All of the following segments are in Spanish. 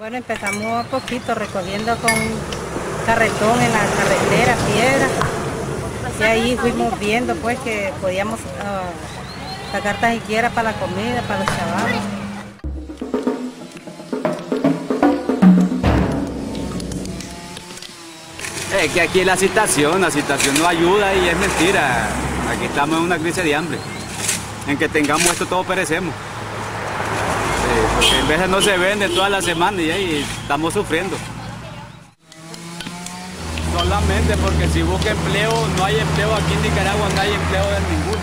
Bueno, empezamos a poquito recogiendo con carretón en la carretera, piedra. Y ahí fuimos viendo pues que podíamos sacar tan siquiera para la comida, para los chavales. Es que aquí la situación no ayuda y es mentira. Aquí estamos en una crisis de hambre. En que tengamos esto todo perecemos. Porque en veces no se vende toda la semana y ahí estamos sufriendo. Solamente porque si busca empleo, no hay empleo aquí en Nicaragua, no hay empleo de ninguno.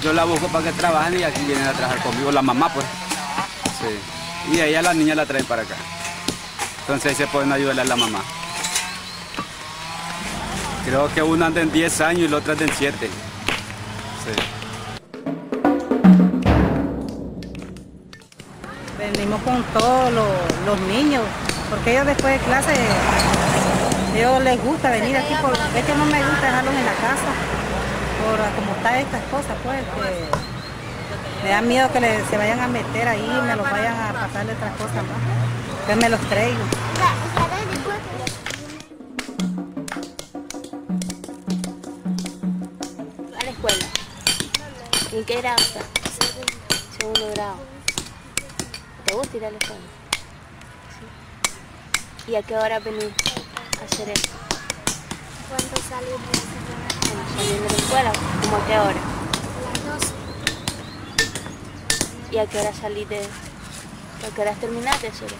Yo la busco para que trabajen y aquí vienen a trabajar conmigo, la mamá pues. Sí. Y ella la niña la traen para acá. Entonces ahí se pueden ayudarle a la mamá. Creo que una anda en 10 años y la otra anda en 7. Sí. Venimos con todos los niños, porque ellos después de clase, ellos les gusta venir aquí, porque es que no me gusta dejarlos en la casa, por cómo están estas cosas, pues, que me da miedo que se vayan a meter ahí, me los vayan a pasarle otras cosas más, entonces me los traigo. A la escuela. ¿En qué grado está? Segundo grado. ¿Te gusta ir a la escuela? Sí. ¿Y a qué hora venís a hacer eso? ¿Cuándo salís de la escuela? Bueno, saliendo de la escuela, ¿cómo a qué hora? A las 12. ¿Y a qué hora salís de... a qué hora terminás de hacer esto?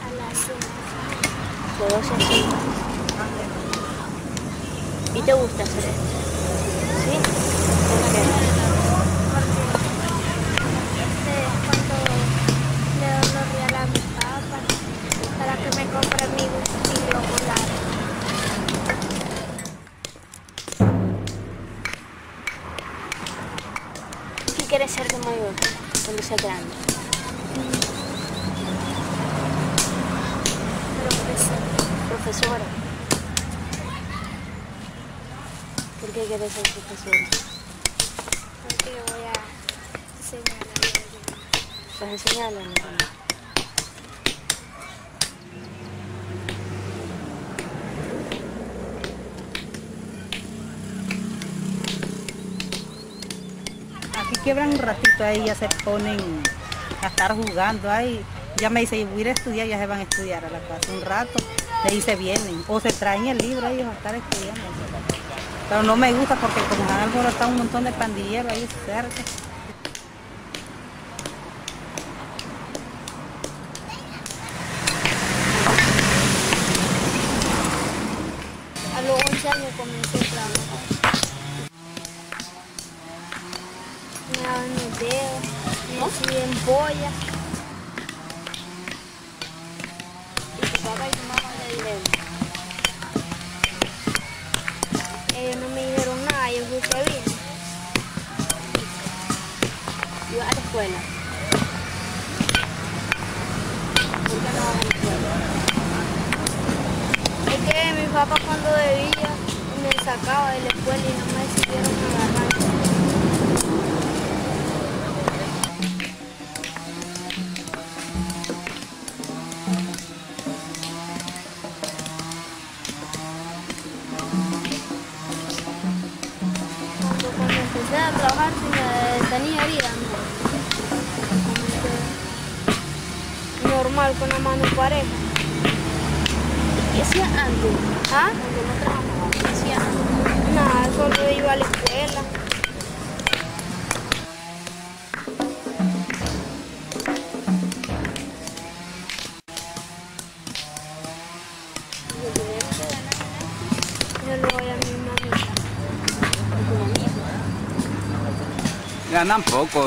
A las 5. De 12 a 5. ¿Y te gusta hacer esto? ¿Sí? ¿Por qué? Cuando le doy los regalos a mi papá para que me compre mi vestido polar. ¿Qué quieres ser de mayor cuando seas grande? Profesora. ¿Por qué quieres ser profesora? Porque voy a enseñar a los demás. ¿Vas a enseñarle a los demás? Aquí quiebran un ratito ahí, ya se ponen a estar jugando ahí. Ya me dice, voy a ir a estudiar, ya se van a estudiar a la casa un rato, de ahí se vienen, o se traen el libro ellos a estar estudiando. Pero no me gusta porque como han alborotado un montón de pandilleros ahí cerca. A los 11 años comencé a trabajar. Me daban los dedos, me hacían pollas. ¿Y tu papá y tu mamá le dijeron? Ellos no me dijeron nada, yo fui que vine. ¿Ibas a la escuela? ¿Por qué no vas a la escuela? Es que mi papá cuando debía me sacaba de la escuela y no me decidieron agarrar. Cuando empecé a trabajar tenía herida, ¿no? Normal, con la mano pareja. ¿Qué hacías antes? ¿Ah? Cuando no trabajabas, ¿qué hacías antes? Nada, solo iba a la escuela. ¿Y el dinero que ganas en esto? Yo le voy a mi mamita. ¿A tu mamita? Ganan poco,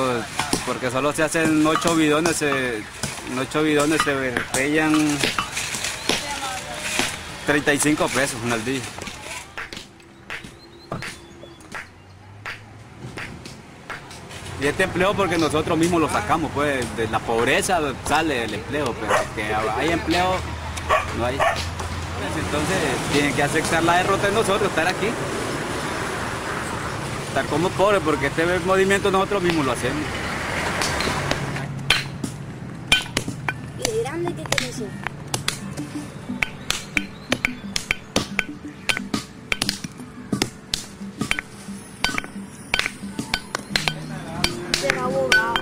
porque solo se hacen 8 bidones, en 8 bidones se pellan 35 pesos al día. Y este empleo porque nosotros mismos lo sacamos, pues de la pobreza sale el empleo, pero que hay empleo, no hay. Pues entonces tienen que aceptar la derrota de nosotros, estar aquí. estar como pobres, porque este movimiento nosotros mismos lo hacemos. ¿Y de grande qué quieres ser? Ser abogado.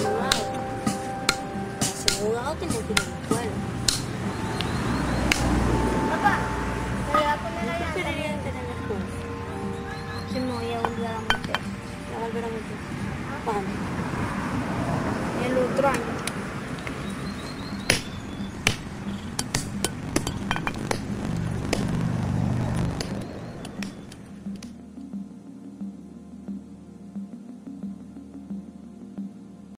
Abogado. Para ser abogado tienes que ir a la escuela. Papá, me voy a poner ¿No allá. preferirías estar en la escuela? Si me voy a volver a meter. ¿La volver a meter? ¿Cuándo? El otro año.